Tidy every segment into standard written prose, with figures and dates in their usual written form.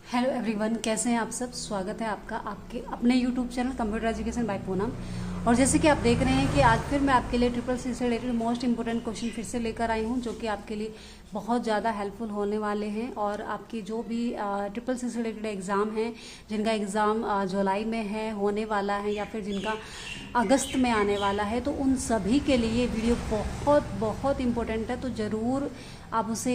Hello everyone, कैसे हैं आप सब। स्वागत है आपका आपके अपने YouTube channel computer education by Poonam. और जैसे कि आप देख रहे हैं कि आज फिर मैं आपके लिए ट्रिपल सी से रिलेटेड मोस्ट इंपॉर्टेंट क्वेश्चन फिर से लेकर आई हूं, जो कि आपके लिए बहुत ज़्यादा हेल्पफुल होने वाले हैं। और आपकी जो भी ट्रिपल सी से रिलेटेड एग्ज़ाम हैं, जिनका एग्ज़ाम जुलाई में है होने वाला है या फिर जिनका अगस्त में आने वाला है, तो उन सभी के लिए ये वीडियो बहुत बहुत इम्पोर्टेंट है। तो ज़रूर आप उसे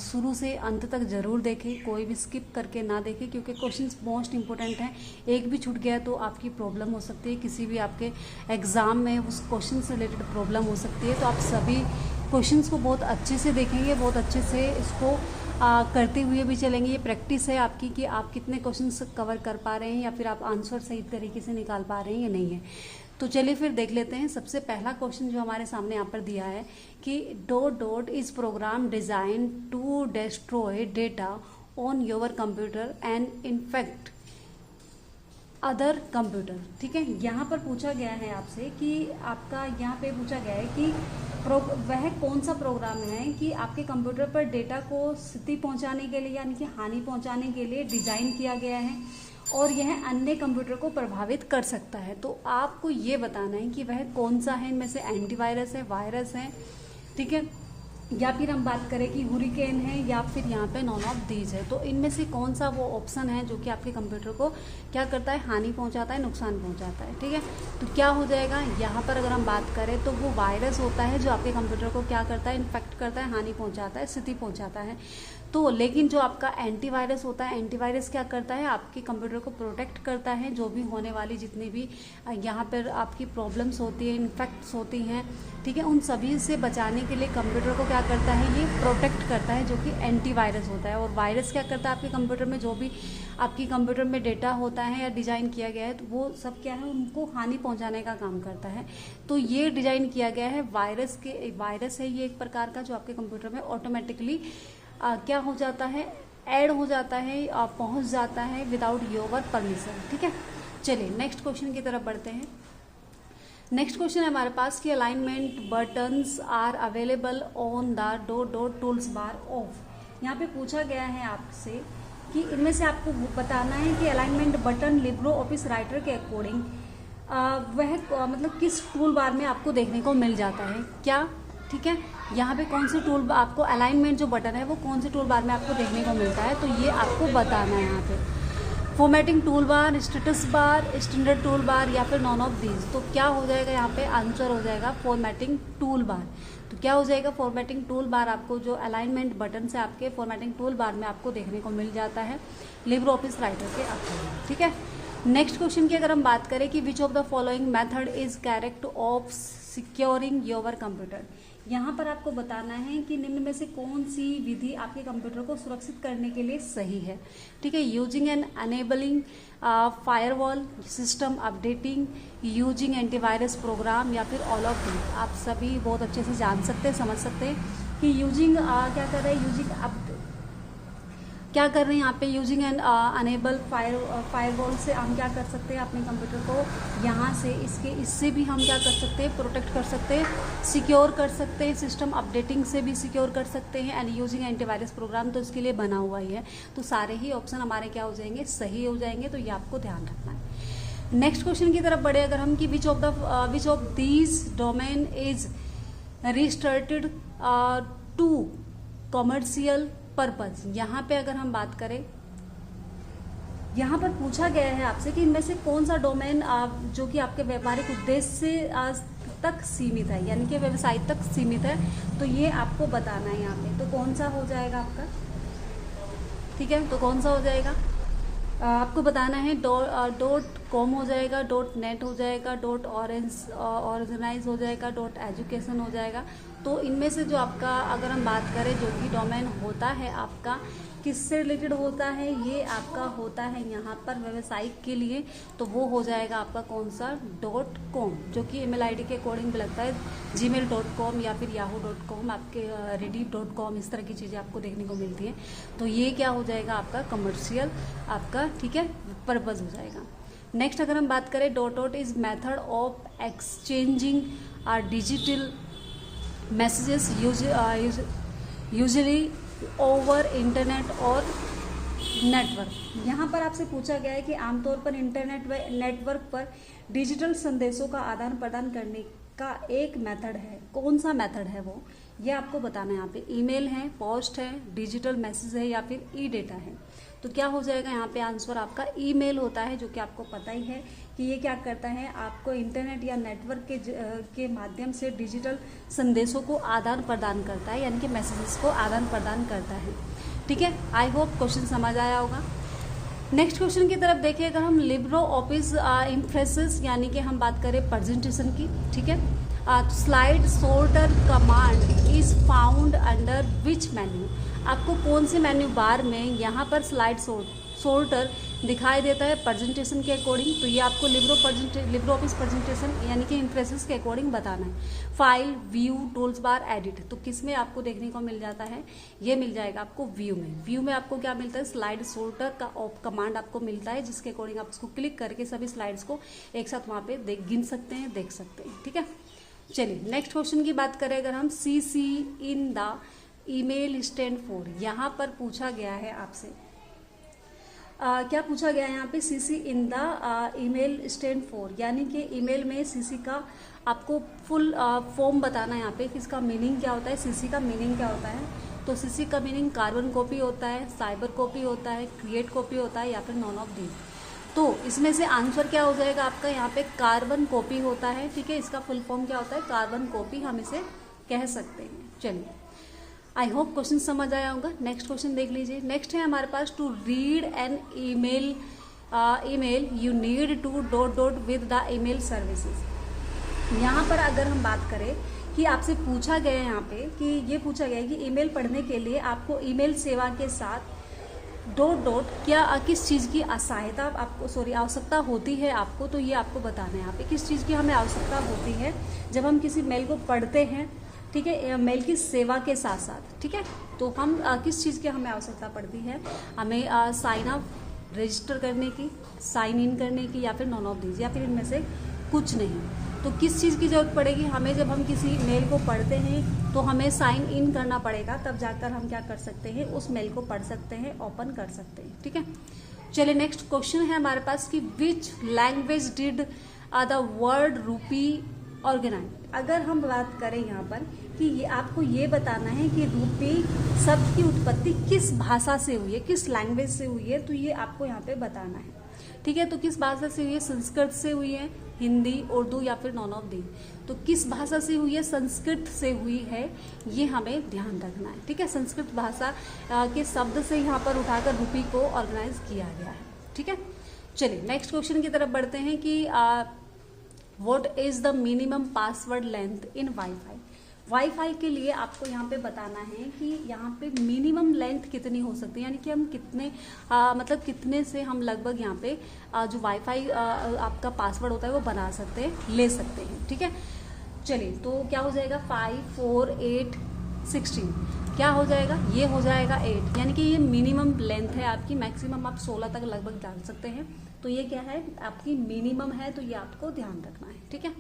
शुरू से अंत तक ज़रूर देखें, कोई भी स्किप करके ना देखें, क्योंकि क्वेश्चंस मोस्ट इंपॉर्टेंट हैं। एक भी छूट गया तो आपकी प्रॉब्लम हो सकती है, किसी भी आपके एग्ज़ाम में उस क्वेश्चन से रिलेटेड प्रॉब्लम हो सकती है। तो आप सभी क्वेश्चंस को बहुत अच्छे से देखेंगे, बहुत अच्छे से इसको करते हुए भी चलेंगे। ये प्रैक्टिस है आपकी कि आप कितने क्वेश्चंस कवर कर पा रहे हैं या फिर आप आंसर सही तरीके से निकाल पा रहे हैं या नहीं है। तो चलिए फिर देख लेते हैं। सबसे पहला क्वेश्चन जो हमारे सामने यहाँ पर दिया है कि dot dot is program design to destroy data on your computer and infect other computer. ठीक है, यहाँ पर पूछा गया है आपसे कि आपका यहाँ पे पूछा गया है कि वह कौन सा प्रोग्राम है कि आपके कंप्यूटर पर डेटा को क्षति पहुँचाने के लिए यानी कि हानि पहुँचाने के लिए डिज़ाइन किया गया है और यह अन्य कंप्यूटर को प्रभावित कर सकता है। तो आपको ये बताना है कि वह कौन सा है। इनमें से एंटीवायरस है, वायरस है, ठीक है, या फिर हम बात करें कि हुरिकेन है या फिर यहाँ पे नॉन ऑफ दीज है। तो इनमें से कौन सा वो ऑप्शन है जो कि आपके कंप्यूटर को क्या करता है, हानि पहुँचाता है, नुकसान पहुँचाता है। ठीक है, तो क्या हो जाएगा यहाँ पर अगर हम बात करें तो वो वायरस होता है जो आपके कंप्यूटर को क्या करता है, इन्फेक्ट करता है, हानि पहुँचाता है, स्थिति पहुँचाता है। तो लेकिन जो आपका एंटीवायरस होता है, एंटीवायरस क्या करता है, आपके कंप्यूटर को प्रोटेक्ट करता है। जो भी होने वाली जितनी भी यहाँ पर आपकी प्रॉब्लम्स होती है, इन्फेक्ट्स होती हैं, ठीक है, उन सभी से बचाने के लिए कंप्यूटर को क्या करता है, ये प्रोटेक्ट करता है, जो कि एंटीवायरस होता है। और वायरस क्या करता है, आपके कंप्यूटर में जो भी आपकी कंप्यूटर में डेटा होता है या डिज़ाइन किया गया है, तो वो सब क्या है, उनको हानि पहुंचाने का काम करता है। तो ये डिज़ाइन किया गया है वायरस है ये एक प्रकार का, जो आपके कंप्यूटर में ऑटोमेटिकली क्या हो जाता है, ऐड हो जाता है, पहुंच जाता है विदाउट योर परमिशन। ठीक है, चलिए नेक्स्ट क्वेश्चन की तरफ बढ़ते हैं। नेक्स्ट क्वेश्चन है हमारे पास कि alignment buttons are available on the dot dot tools bar of. यहाँ पे पूछा गया है आपसे कि इनमें से आपको बताना है कि alignment button Libre Office writer के अकॉर्डिंग वह मतलब किस टूल बार में आपको देखने को मिल जाता है क्या। ठीक है, यहाँ पे कौन से टूल आपको अलाइनमेंट जो बटन है वो कौन से टूल बार में आपको देखने को मिलता है, तो ये आपको बताना है। यहाँ पे formatting tool bar, status bar, standard tool bar या फिर नॉन ऑफ दीज। तो क्या हो जाएगा यहाँ पे, आंसर हो जाएगा फॉर्मेटिंग टूल बार। तो क्या हो जाएगा, फॉर्मेटिंग टूल बार आपको जो अलाइनमेंट बटन से आपके फॉर्मेटिंग टूल बार में आपको देखने को मिल जाता है लिब्रो ऑफिस राइटर के अकॉर्डिंग। ठीक है, नेक्स्ट क्वेश्चन की अगर हम बात करें कि which of the following method is correct of securing your computer. यहाँ पर आपको बताना है कि निम्न में से कौन सी विधि आपके कंप्यूटर को सुरक्षित करने के लिए सही है। ठीक है, using an enabling firewall, system updating, using antivirus program या फिर ऑल ऑफ दी। आप सभी बहुत अच्छे से जान सकते हैं, समझ सकते हैं कि यूजिंग क्या कर रहे हैं, क्या कर रहे हैं यहाँ पे, यूजिंग एंड अनेबल फायरवॉल से हम क्या कर सकते हैं, अपने कंप्यूटर को यहाँ से इससे भी हम क्या कर सकते हैं, प्रोटेक्ट कर सकते हैं, सिक्योर कर सकते हैं, सिस्टम अपडेटिंग से भी सिक्योर कर सकते हैं, एंड यूजिंग एंटीवायरस प्रोग्राम तो इसके लिए बना हुआ ही है। तो सारे ही ऑप्शन हमारे क्या हो जाएंगे, सही हो जाएंगे। तो ये आपको ध्यान रखना है। नेक्स्ट क्वेश्चन की तरफ बढ़े अगर हम कि which of these domain is restricted to commercial purpose. यहाँ पे अगर हम बात करें, यहाँ पर पूछा गया है आपसे कि इनमें से कौन सा डोमेन जो कि आपके व्यापारिक उद्देश्य से तक सीमित है, यानी कि व्यवसाय तक सीमित है। तो ये आपको बताना है यहाँ पे। तो कौन सा हो जाएगा आपका, ठीक है, तो कौन सा हो जाएगा आपको बताना है। डॉट कॉम हो जाएगा, डॉट नेट हो जाएगा, डॉट ऑर्गेनाइज हो जाएगा, डॉट एजुकेशन हो जाएगा। तो इनमें से जो आपका अगर हम बात करें जो भी डोमेन होता है आपका किससे रिलेटेड होता है, ये आपका होता है यहाँ पर व्यवसायिक के लिए। तो वो हो जाएगा आपका कौन सा, डॉट कॉम, जो कि ईमेल आईडी के अकॉर्डिंग भी लगता है gmail.com या फिर yahoo.com, आपके rediff.com, इस तरह की चीज़ें आपको देखने को मिलती हैं। तो ये क्या हो जाएगा आपका कमर्शियल आपका, ठीक है, पर्पज हो जाएगा। नेक्स्ट अगर हम बात करें, dot dot is method of exchanging digital messages usually over internet और नेटवर्क। यहाँ पर आपसे पूछा गया है कि आमतौर पर इंटरनेट व नेटवर्क पर डिजिटल संदेशों का आदान प्रदान करने का एक मेथड है। कौन सा मेथड है वो, ये आपको बताना है। यहाँ पे ईमेल है, पोस्ट है, डिजिटल मैसेज है या फिर ई डेटा है। तो क्या हो जाएगा यहाँ पे आंसर आपका ईमेल होता है, जो कि आपको पता ही है कि ये क्या करता है, आपको इंटरनेट या नेटवर्क के माध्यम से डिजिटल संदेशों को आदान प्रदान करता है, यानी कि मैसेजेस को आदान प्रदान करता है। ठीक है, आई होप क्वेश्चन समझ आया होगा। नेक्स्ट क्वेश्चन की तरफ देखिए, अगर हम लिब्रो ऑफिस इम्प्रेसेस यानी कि हम बात करें प्रेजेंटेशन की, ठीक है, slide sorter command is found under which menu. आपको कौन से मेन्यू बार में यहाँ पर स्लाइड सोर्टर दिखाई देता है प्रेजेंटेशन के अकॉर्डिंग। तो ये आपको लिब्रो ऑफिस प्रेजेंटेशन यानी कि इम्प्रेसेस के अकॉर्डिंग बताना है। फाइल, व्यू, टूल्स बार, एडिट, तो किस में आपको देखने को मिल जाता है, ये मिल जाएगा आपको व्यू में। व्यू में आपको क्या मिलता है, स्लाइड सोर्टर का कमांड आपको मिलता है, जिसके अकॉर्डिंग आप उसको क्लिक करके सभी स्लाइड्स को एक साथ वहाँ पे गिन सकते हैं, देख सकते हैं। ठीक है, चलिए नेक्स्ट क्वेश्चन की बात करें अगर हम, CC in the email stand for. यहाँ पर पूछा गया है आपसे क्या पूछा गया है यहाँ पे, CC in the email stand for, यानी कि ईमेल में CC का आपको फुल फॉर्म बताना है। यहाँ पे इसका मीनिंग क्या होता है, CC का मीनिंग क्या होता है। तो CC का मीनिंग कार्बन कॉपी होता है, साइबर कॉपी होता है, क्रिएट कॉपी होता है या फिर नॉन ऑफ दीज। तो इसमें से आंसर क्या हो जाएगा आपका, यहाँ पे कार्बन कॉपी होता है। ठीक है, इसका फुल फॉर्म क्या होता है, कार्बन कॉपी हम इसे कह सकते हैं। चलिए, आई होप क्वेश्चन समझ आया होगा। नेक्स्ट क्वेश्चन देख लीजिए। नेक्स्ट है हमारे पास, to read an email you need to dot dot with the email services. यहाँ पर अगर हम बात करें कि आपसे पूछा गया है यहाँ पे कि ये पूछा गया है कि ईमेल पढ़ने के लिए आपको ईमेल सेवा के साथ डॉट डॉट क्या किस चीज़ की सहायता आपको आवश्यकता होती है आपको। तो ये आपको बताना है यहाँ पे किस चीज़ की हमें आवश्यकता होती है जब हम किसी मेल को पढ़ते हैं। ठीक है, मेल की सेवा के साथ साथ। ठीक है, तो हम किस चीज़ की हमें आवश्यकता पड़ती है, हमें साइन अप रजिस्टर करने की, साइन इन करने की या फिर नॉन ऑफ दीज, या फिर इनमें से कुछ नहीं। तो किस चीज़ की जरूरत पड़ेगी हमें, जब हम किसी मेल को पढ़ते हैं तो हमें साइन इन करना पड़ेगा, तब जाकर हम क्या कर सकते हैं, उस मेल को पढ़ सकते हैं, ओपन कर सकते हैं। ठीक है, चलिए नेक्स्ट क्वेश्चन है हमारे पास कि which language did the word रूपी ऑर्गेनाइज। अगर हम बात करें यहाँ पर कि ये आपको ये बताना है कि रूपी शब्द की उत्पत्ति किस भाषा से हुई है, किस लैंग्वेज से हुई है, तो ये आपको यहाँ पे बताना है। ठीक है, तो किस भाषा से हुई है, संस्कृत से हुई है, हिंदी, उर्दू या फिर नॉन ऑफ दी। तो किस भाषा से हुई है, संस्कृत से हुई है, ये हमें ध्यान रखना है। ठीक है, संस्कृत भाषा के शब्द से यहाँ पर उठाकर रूपी को ऑर्गेनाइज किया गया है। ठीक है, चलिए नेक्स्ट क्वेश्चन की तरफ बढ़ते हैं कि what is the minimum password length in wifi. Wifi के लिए आपको यहाँ पे बताना है कि यहाँ पे मिनिमम लेंथ कितनी हो सकती है, यानी कि हम कितने मतलब कितने से हम लगभग यहाँ पे जो वाईफाई आपका पासवर्ड होता है वो बना सकते हैं, ले सकते हैं। ठीक है, चलिए तो क्या हो जाएगा 5, 4, 8, 16 क्या हो जाएगा, ये हो जाएगा 8, यानी कि ये मिनिमम लेंथ है आपकी। मैक्सिमम आप 16 तक लगभग डाल सकते हैं। तो ये क्या है, आपकी मिनिमम है, तो ये आपको ध्यान रखना है। ठीक है,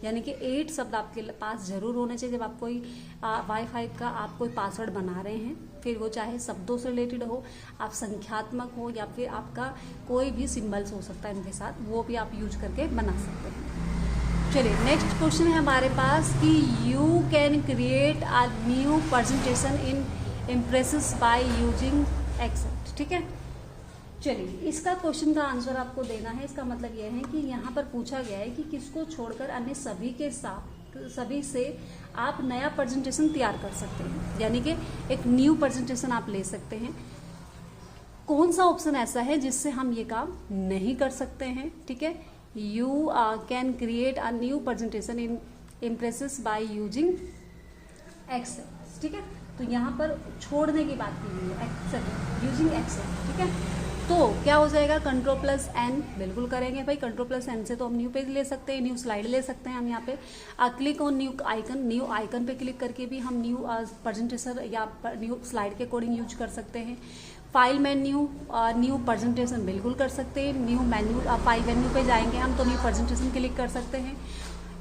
यानी कि 8 शब्द आपके पास जरूर होने चाहिए जब आप कोई वाईफाई का आप कोई पासवर्ड बना रहे हैं। फिर वो चाहे शब्दों से रिलेटेड हो, आप संख्यात्मक हो, या फिर आपका कोई भी सिंबल्स हो सकता है इनके साथ, वो भी आप यूज करके बना सकते हैं। चलिए नेक्स्ट क्वेश्चन है हमारे पास कि you can create a new presentation in Impresses by using Excel. ठीक है, चलिए इसका क्वेश्चन का आंसर आपको देना है। इसका मतलब यह है कि यहाँ पर पूछा गया है कि किसको छोड़कर अन्य सभी के साथ सभी से आप नया प्रेजेंटेशन तैयार कर सकते हैं, यानी कि एक न्यू प्रेजेंटेशन आप ले सकते हैं। कौन सा ऑप्शन ऐसा है जिससे हम ये काम नहीं कर सकते हैं। ठीक है, you can create a new presentation in Impresses by using Excel. ठीक है, तो यहाँ पर छोड़ने की बात की गई है, एक्सेल यूजिंग एक्सेल। ठीक है, तो क्या हो जाएगा, Ctrl+N बिल्कुल करेंगे भाई। Ctrl+N से तो हम न्यू पेज ले सकते हैं, न्यू स्लाइड ले सकते हैं हम यहाँ पे। क्लिक ऑन न्यू आइकन पे क्लिक करके भी हम न्यू प्रेजेंटेशन या न्यू स्लाइड के अकॉर्डिंग यूज कर सकते हैं। फाइल मेन्यू न्यू प्रेजेंटेशन बिल्कुल कर सकते हैं। न्यू मेन्यू फाइल मेन्यू पे जाएंगे हम तो न्यू प्रेजेंटेशन क्लिक कर सकते हैं।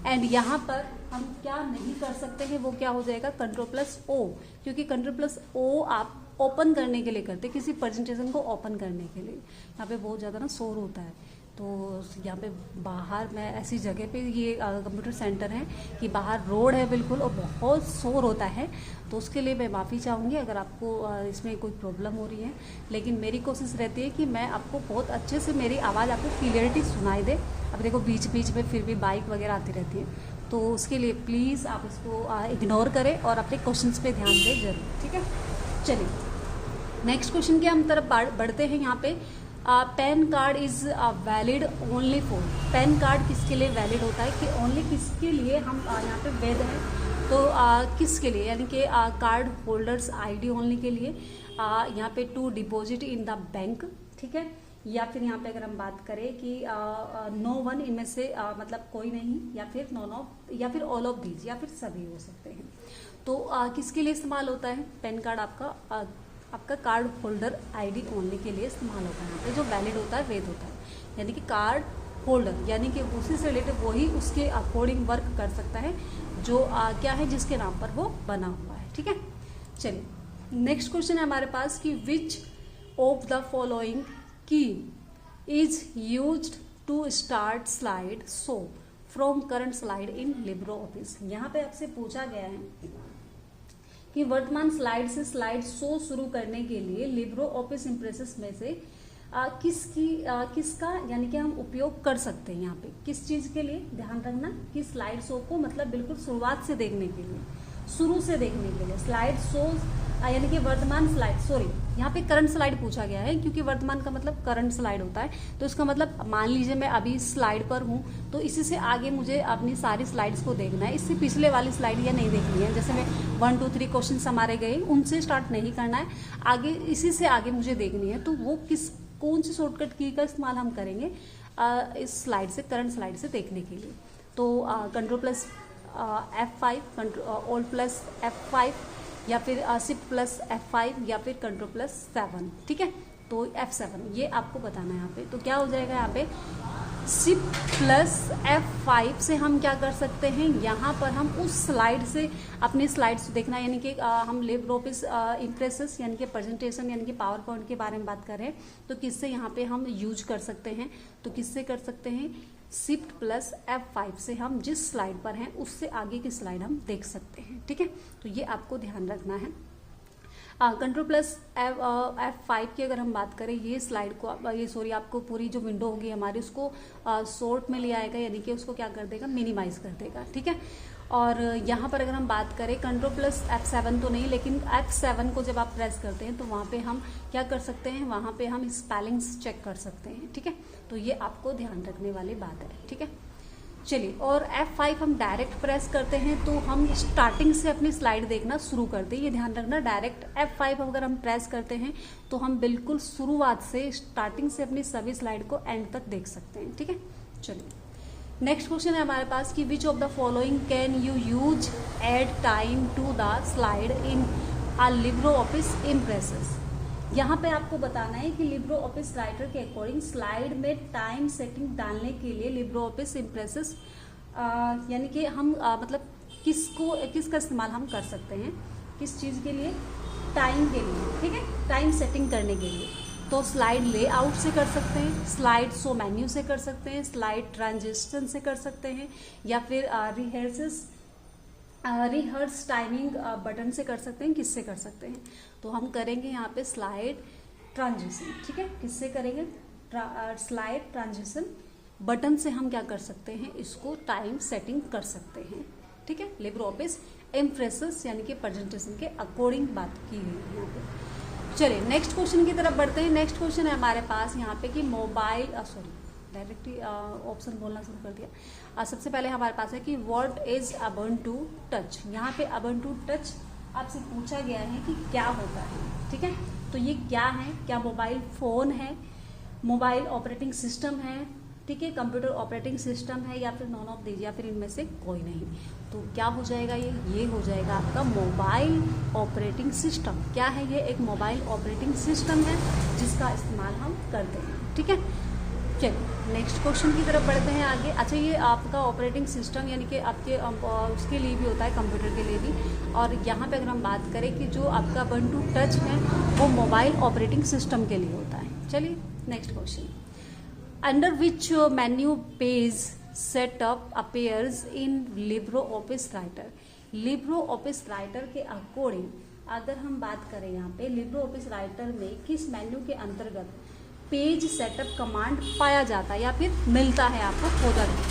एंड यहाँ पर हम क्या नहीं कर सकते हैं, वो क्या हो जाएगा Ctrl+O, क्योंकि Ctrl+O आप ओपन करने के लिए करते हैं, किसी प्रेजेंटेशन को ओपन करने के लिए। यहाँ पे बहुत ज़्यादा ना शोर होता है, तो यहाँ पे बाहर मैं ऐसी जगह पे, ये कंप्यूटर सेंटर है कि बाहर रोड है बिल्कुल और बहुत शोर होता है, तो उसके लिए मैं माफ़ी चाहूँगी अगर आपको इसमें कोई प्रॉब्लम हो रही है। लेकिन मेरी कोशिश रहती है कि मैं आपको बहुत अच्छे से मेरी आवाज़ आपको क्लियरिटी सुनाई दे। अब देखो बीच बीच में फिर भी बाइक वगैरह आती रहती है, तो उसके लिए प्लीज़ आप इसको इग्नोर करें और अपने क्वेश्चंस पे ध्यान दें जरूर, ठीक है। चलिए नेक्स्ट क्वेश्चन की हम तरफ बढ़ते हैं। यहाँ पे pan card is valid only for, pan card किसके लिए वैलिड होता है कि ओनली किसके लिए हम यहाँ पे वैध है, तो किसके लिए, यानी कि कार्ड होल्डर्स आईडी ओनली के लिए, यहाँ पे to deposit in the bank, ठीक है, या फिर यहाँ पे अगर हम बात करें कि नो वन, इनमें से मतलब कोई नहीं, या फिर नॉन ऑफ, या फिर ऑल ऑफ दीज, या फिर सभी हो सकते हैं। तो किसके लिए इस्तेमाल होता है पैन कार्ड? आपका कार्ड होल्डर आईडी ओनली के लिए इस्तेमाल होता है। यहाँ पे जो वैलिड होता है, वैध होता है, यानी कि कार्ड होल्डर, यानी कि उसी से रिलेटेड वही उसके अकॉर्डिंग वर्क कर सकता है जो क्या है, जिसके नाम पर वो बना हुआ है, ठीक है। चलिए नेक्स्ट क्वेश्चन है हमारे पास कि which of the following key is used to start slide show from current slide in Libre Office. यहाँ पे आपसे पूछा गया है कि वर्तमान स्लाइड से स्लाइड शो शुरू करने के लिए लिब्रो ऑफिस इम्प्रेसेस में से किसका यानी कि हम उपयोग कर सकते हैं। यहाँ पे किस चीज के लिए ध्यान रखना कि स्लाइड शो को मतलब बिल्कुल शुरुआत से देखने के लिए, शुरू से देखने के लिए स्लाइड शो, यानी कि वर्तमान स्लाइड, सॉरी यहाँ पे करंट स्लाइड पूछा गया है क्योंकि वर्तमान का मतलब करंट स्लाइड होता है। तो इसका मतलब मान लीजिए मैं अभी स्लाइड पर हूँ, तो इसी से आगे मुझे अपनी सारी स्लाइड्स को देखना है, इससे पिछले वाली स्लाइड या नहीं देखनी है। जैसे मैं 1 2 3 क्वेश्चन हमारे गए, उनसे स्टार्ट नहीं करना है, आगे इसी से आगे मुझे देखनी है। तो वो कौन सी शॉर्टकट की का इस्तेमाल हम करेंगे इस स्लाइड से, करंट स्लाइड से देखने के लिए। तो control plus F5, alt plus F5, या फिर शिफ्ट प्लस F5, या फिर कंट्रोल प्लस 7, ठीक है। तो F7 ये आपको बताना है यहाँ पे। तो क्या हो जाएगा यहाँ पे, शिफ्ट प्लस F5 से हम क्या कर सकते हैं, यहाँ पर हम उस स्लाइड से अपनी स्लाइड्स देखना, यानी कि हम लिब्रो ऑफिस इम्प्रेसेस यानी कि प्रेजेंटेशन यानी कि पावर पॉइंट के बारे में बात कर रहे हैं, तो किससे यहाँ पे हम यूज कर सकते हैं, तो किससे कर सकते हैं, शिफ्ट प्लस F5 से हम जिस स्लाइड पर हैं उससे आगे की स्लाइड हम देख सकते हैं, ठीक है। तो ये आपको ध्यान रखना है। कंट्रोल प्लस F5 की अगर हम बात करें, ये स्लाइड को ये सॉरी आपको पूरी जो विंडो होगी हमारी उसको शॉर्ट में ले आएगा, यानी कि उसको क्या कर देगा, मिनिमाइज कर देगा, ठीक है। और यहाँ पर अगर हम बात करें कंट्रोल प्लस F7 तो नहीं, लेकिन F7 को जब आप प्रेस करते हैं तो वहाँ पे हम क्या कर सकते हैं, वहाँ पे हम स्पेलिंग्स चेक कर सकते हैं, ठीक है। तो ये आपको ध्यान रखने वाली बात है, ठीक है। चलिए, और F5 हम डायरेक्ट प्रेस करते हैं तो हम स्टार्टिंग से अपनी स्लाइड देखना शुरू करते हैं। ये ध्यान रखना, डायरेक्ट F5 अगर हम प्रेस करते हैं तो हम बिल्कुल शुरुआत से स्टार्टिंग से अपनी सभी स्लाइड को एंड तक देख सकते हैं, ठीक है। चलिए नेक्स्ट क्वेश्चन है हमारे पास कि which of the following can you use add time to the slide in uh Libre Office Impresses. यहाँ पे आपको बताना है कि लिब्रो ऑफिस राइटर के अकॉर्डिंग स्लाइड में टाइम सेटिंग डालने के लिए लिब्रो ऑफिस इम्प्रेसेस यानी कि हम मतलब किसका इस्तेमाल हम कर सकते हैं, किस चीज़ के लिए, टाइम के लिए, ठीक है, टाइम सेटिंग करने के लिए। तो स्लाइड लेआउट से कर सकते हैं, स्लाइड शो मेन्यू से कर सकते हैं, स्लाइड ट्रांजिशन से कर सकते हैं, या फिर रिहर्स टाइमिंग बटन से कर सकते हैं, किससे कर सकते हैं। तो हम करेंगे यहाँ पे स्लाइड ट्रांजिशन, ठीक है, किससे करेंगे, स्लाइड ट्रांजिशन बटन से हम क्या कर सकते हैं, इसको टाइम सेटिंग कर सकते हैं, ठीक है। लिब्रो ऑफिस इम्प्रेसेस यानी कि प्रेजेंटेशन के अकॉर्डिंग बात की गई है यहाँ पे। चलिए नेक्स्ट क्वेश्चन की तरफ बढ़ते हैं। नेक्स्ट क्वेश्चन है हमारे पास यहाँ पे कि मोबाइल डायरेक्टली ऑप्शन बोलना शुरू कर दिया। सबसे पहले हमारे पास है कि व्हाट इज अबंटू टच। यहाँ पे अबंटू टच आपसे पूछा गया है कि क्या होता है, ठीक है। तो ये क्या है, क्या मोबाइल फोन है, मोबाइल ऑपरेटिंग सिस्टम है, ठीक है, कंप्यूटर ऑपरेटिंग सिस्टम है, या फिर नॉन ऑफ दीज, या फिर इनमें से कोई नहीं। तो क्या हो जाएगा, ये हो जाएगा आपका मोबाइल ऑपरेटिंग सिस्टम। क्या है ये, एक मोबाइल ऑपरेटिंग सिस्टम है जिसका इस्तेमाल हम करते हैं, ठीक है। चलिए नेक्स्ट क्वेश्चन की तरफ बढ़ते हैं आगे। अच्छा, ये आपका ऑपरेटिंग सिस्टम यानी कि आपके उसके लिए भी होता है, कंप्यूटर के लिए भी। और यहाँ पे अगर हम बात करें कि जो आपका 1 to टच है वो मोबाइल ऑपरेटिंग सिस्टम के लिए होता है। चलिए next question, under which menu page setup appears in Libre Office writer. Libre Office writer के अकॉर्डिंग अगर हम बात करें यहाँ पे लिब्रो ऑफिस राइटर में किस मेन्यू के अंतर्गत पेज सेटअप कमांड पाया जाता है या फिर मिलता है आपको फोल्डर में,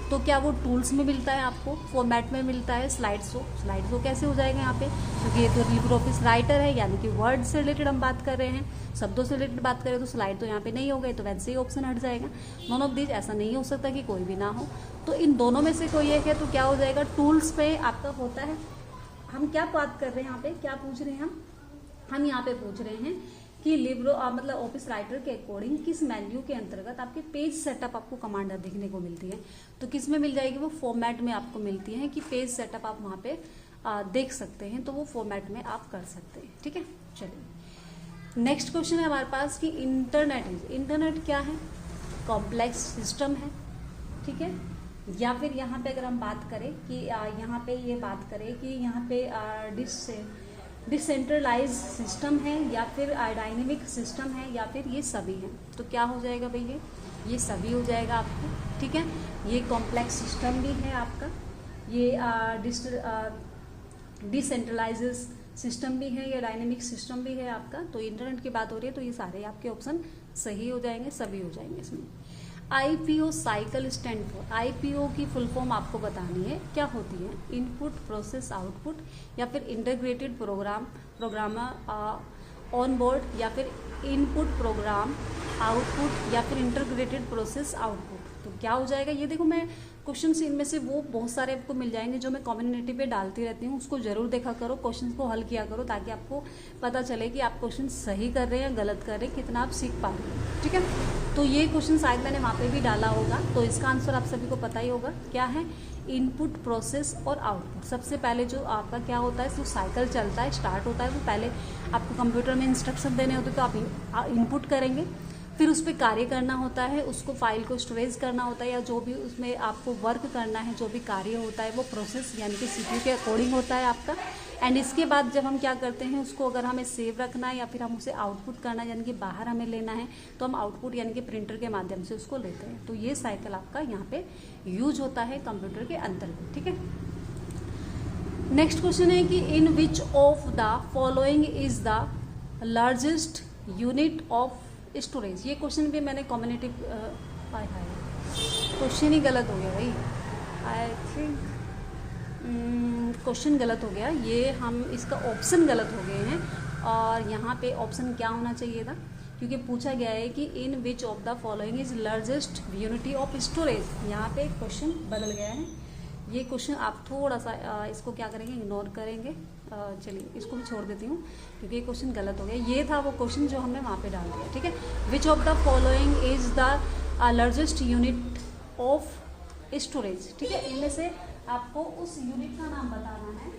तो क्या वो टूल्स में मिलता है, आपको फॉर्मेट में मिलता है, स्लाइड शो कैसे हो जाएगा यहाँ पे, क्योंकि ये तो लिब्रो ऑफिस राइटर है यानी कि वर्ड से रिलेटेड हम बात कर रहे हैं, शब्दों से रिलेटेड बात करें तो स्लाइड तो यहाँ पे नहीं हो गई, तो वैसे ही ऑप्शन हट जाएगा। नॉन ऑफ दीज, ऐसा नहीं हो सकता कि कोई भी ना हो, तो इन दोनों में से कोई एक है, तो क्या हो जाएगा, टूल्स पे आपका होता है। हम क्या बात कर रहे हैं यहाँ पे, क्या पूछ रहे हैं हम यहाँ पे पूछ रहे हैं कि लिब्रो मतलब ऑफिस राइटर के अकॉर्डिंग किस मेन्यू के अंतर्गत आपके पेज सेटअप आपको कमांड देखने को मिलती है, तो किस में मिल जाएगी, वो फॉर्मेट में आपको मिलती है कि पेज सेटअप आप वहाँ पे देख सकते हैं, तो वो फॉर्मेट में आप कर सकते हैं। ठीक है, चलिए नेक्स्ट क्वेश्चन है हमारे पास कि इंटरनेट क्या है, कॉम्प्लेक्स सिस्टम है, ठीक है, या फिर यहाँ पे अगर हम बात करें कि यहाँ पे ये बात करें कि यहाँ पे डिसेंट्रलाइज सिस्टम है या फिर डायनेमिक सिस्टम है या फिर ये सभी हैं, तो क्या हो जाएगा भैया, ये सभी हो जाएगा आपको। ठीक है, ये कॉम्प्लेक्स सिस्टम भी है आपका, ये डिसेंट्रलाइज सिस्टम भी है, ये डायनेमिक सिस्टम भी है आपका। तो इंटरनेट की बात हो रही है तो ये सारे आपके ऑप्शन सही हो जाएंगे, सभी हो जाएंगे इसमें। IPO cycle stand for, IPO की फुल फॉर्म आपको बतानी है क्या होती है, इनपुट प्रोसेस आउटपुट या फिर इंटीग्रेटेड प्रोग्रामर ऑन बोर्ड या फिर इनपुट प्रोग्राम आउटपुट या फिर इंटीग्रेटेड प्रोसेस आउटपुट। तो क्या हो जाएगा, ये देखो मैं क्वेश्चन इनमें से वो बहुत सारे आपको मिल जाएंगे जो मैं कम्युनिटी पे डालती रहती हूँ, उसको जरूर देखा करो, क्वेश्चन को हल किया करो ताकि आपको पता चले कि आप क्वेश्चन सही कर रहे हैं या गलत कर रहे हैं, कितना आप सीख पा रहे हैं। ठीक है, तो ये क्वेश्चन शायद मैंने वहाँ पे भी डाला होगा, तो इसका आंसर आप सभी को पता ही होगा क्या है, इनपुट प्रोसेस और आउटपुट। सबसे पहले जो आपका क्या होता है, जो साइकिल चलता है स्टार्ट होता है, वो पहले आपको कंप्यूटर में इंस्ट्रक्शन देने होते हैं तो आप इनपुट करेंगे, फिर उस पर कार्य करना होता है, उसको फाइल को स्टोरेज करना होता है या जो भी उसमें आपको वर्क करना है, जो भी कार्य होता है वो प्रोसेस यानी कि CPU के अकॉर्डिंग होता है आपका। एंड इसके बाद जब हम क्या करते हैं, उसको अगर हमें सेव रखना है या फिर हम उसे आउटपुट करना है यानी कि बाहर हमें लेना है, तो हम आउटपुट यानी कि प्रिंटर के माध्यम से उसको लेते हैं। तो ये साइकिल आपका यहाँ पे यूज होता है कंप्यूटर के अंतर्गत। ठीक है, नेक्स्ट क्वेश्चन है कि in which of the following is the largest unit of storage. ये क्वेश्चन भी मैंने कम्युनिटी क्वेश्चन ही गलत हो गया भाई, आई थिंक क्वेश्चन गलत हो गया, ये हम इसका ऑप्शन गलत हो गए हैं और यहाँ पे ऑप्शन क्या होना चाहिए था, क्योंकि पूछा गया है कि in which of the following is largest unity of storage, यहाँ पे क्वेश्चन बदल गया है। ये क्वेश्चन आप थोड़ा सा इसको क्या करेंगे, इग्नोर करेंगे, चलिए इसको भी छोड़ देती हूँ क्योंकि ये क्वेश्चन गलत हो गया। ये था वो क्वेश्चन जो हमने वहाँ पे डाल दिया। ठीक है, विच of the following is the largest unit of storage. ठीक है, इनमें से आपको उस यूनिट का नाम बताना है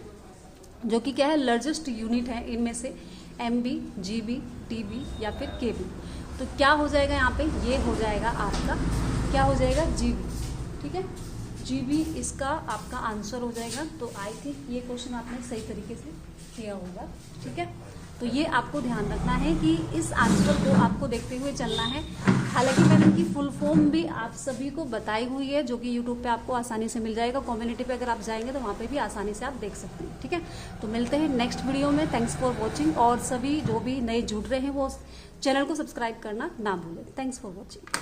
जो कि क्या है, लार्जेस्ट यूनिट है इनमें से, MB, GB, TB या फिर KB। तो क्या हो जाएगा यहाँ पे, ये हो जाएगा आपका, क्या हो जाएगा, GB। ठीक है, GB इसका आपका आंसर हो जाएगा। तो आई थिंक ये क्वेश्चन आपने सही तरीके से किया होगा। ठीक है, तो ये आपको ध्यान रखना है कि इस आंसर को आपको देखते हुए चलना है। हालांकि मैंने इनकी फुल फॉर्म भी आप सभी को बताई हुई है जो कि यूट्यूब पे आपको आसानी से मिल जाएगा, कम्युनिटी पे अगर आप जाएंगे तो वहाँ पे भी आसानी से आप देख सकते हैं। ठीक है, तो मिलते हैं नेक्स्ट वीडियो में। थैंक्स फॉर वॉचिंग, और सभी जो भी नए जुड़ रहे हैं वो चैनल को सब्सक्राइब करना ना भूलें। Thanks for watching.